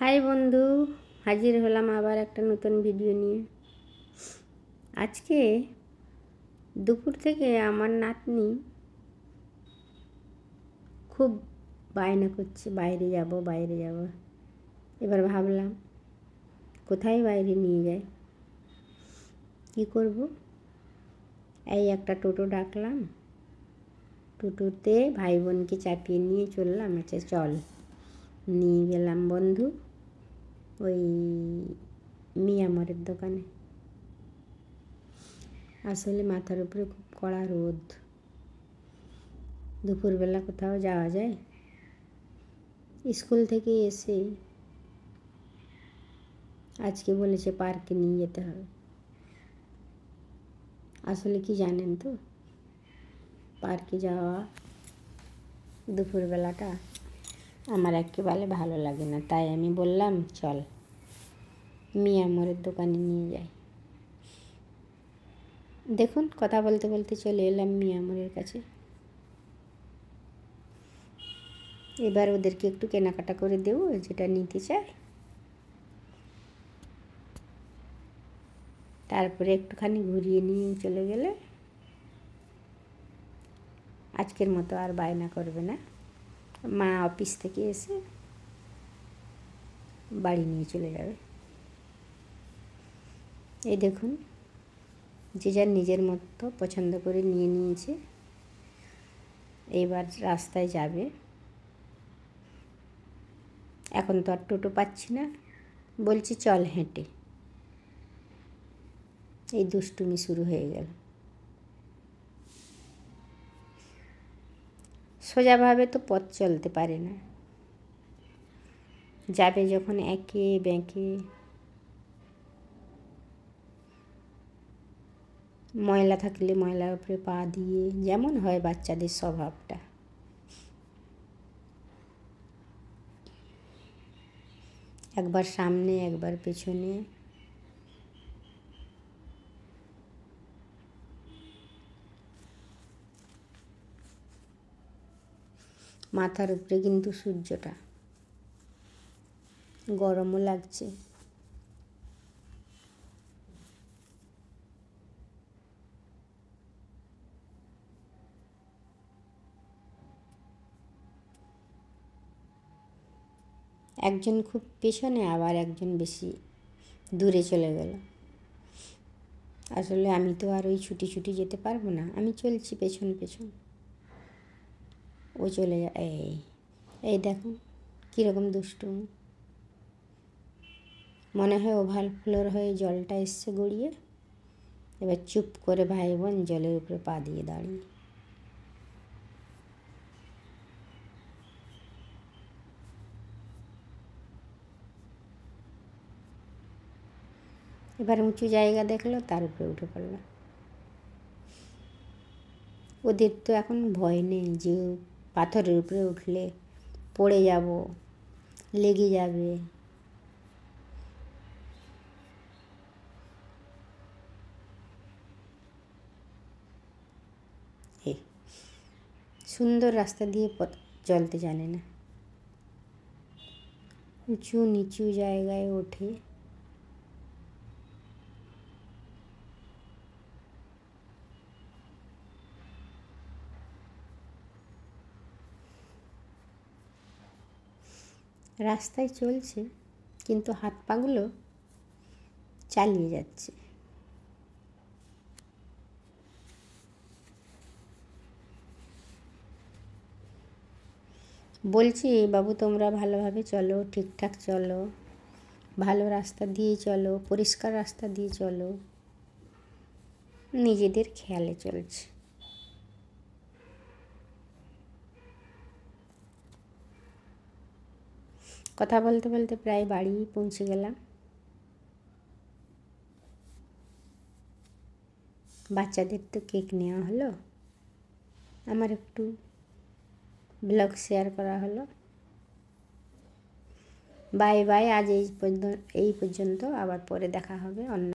High বন্ধু, হাজির হলাম আবার একটা নতুন ভিডিও নিয়ে। আজকে দুপুর থেকে আমার নাতনি খুব বায়না করছে, বাইরে যাব বাইরে যাব। এবার ভাবলাম কোথায় বাইরে নিয়ে যায়, কি করব। এই একটা টোটো ডাকলাম, টোটোতে ভাই বোনকে চাপিয়ে নিয়ে চললাম। আচ্ছা চল, নিয়ে গেলাম বন্ধু ওই মিয়ামরের দোকানে। আসলে মাথার উপরে খুব কড়া রোদ, দুপুরবেলা কোথাও যাওয়া যায়? স্কুল থেকে এসে আজকে বলেছে পার্কে নিয়ে যেতে হবে। আসলে কি জানেন তো, পার্কে যাওয়া দুপুরবেলাটা আমার একেবারে ভালো লাগে না। তাই আমি বললাম চল মিয়ামরের দোকানে নিয়ে যাই। দেখুন, কথা বলতে বলতে চলে এলাম মিয়ামরের কাছে। এবার ওদেরকে একটু কেনাকাটা করে দেবো, যেটা নিতে চায়। তারপরে একটুখানি ঘুরিয়ে নিয়ে চলে গেলে আজকের মতো আর বায়না করবে না। মা অফিস থেকে এসে বাড়ি নিয়ে চলে যাবে। এই দেখুন, যে যার নিজের মতো পছন্দ করে নিয়ে নিয়েছে। এবার রাস্তায় যাবে। এখন তো আর টোটো পাচ্ছি না, বলছি চল হেঁটে। এই দুষ্টুমি শুরু হয়ে গেল। সোজাভাবে তো পথ চলতে পারে না, যাবে যখন একে বেঁকে। ময়লা থাকলে ময়লার উপরে পা দিয়ে, যেমন হয় বাচ্চাদের স্বভাবটা। একবার সামনে একবার পেছনে। মাথার উপরে কিন্তু সূর্যটা, গরমও লাগছে। একজন খুব পেছনে, আবার একজন বেশি দূরে চলে গেল। আসলে আমি তো আর ওই ছুটি ছুটি যেতে পারবো না, আমি চলছি পেছন পেছন। ও চলে যায়। এই দেখুন কীরকম দুষ্টু। মনে হয় ওভাল ফ্লোর হয়ে জলটা এসছে গড়িয়ে। এবার চুপ করে ভাই বোন জলের উপরে পা দিয়ে দাঁড়িয়ে। এবার উঁচু জায়গা দেখলো, তার উপরে উঠে পড়ল। ওদের তো এখন ভয় নেই যে পাথরের উপরে উঠলে পড়ে যাব, লেগে যাবে। সুন্দর রাস্তা দিয়ে চলতে জানে না, উঁচু নিচু জায়গায় ওঠে। রাস্তায় চলছে, কিন্তু হাত পাগুলো চালিয়ে যাচ্ছে। বলছি বাবু, তোমরা ভালোভাবে চলো, ঠিকঠাক চলো, ভালো রাস্তা দিয়ে চলো, পরিষ্কার রাস্তা দিয়ে চলো। নিজেদের খেয়ালে চলছে। কথা বলতে বলতে প্রায় বাড়ি পৌঁছে গেলাম। বাচ্চাদের তো কেক নেওয়া হলো, আমার একটু ব্লগ শেয়ার করা হলো। বাই বাই, আজ এই পর্যন্ত, আবার পরে দেখা হবে অন্য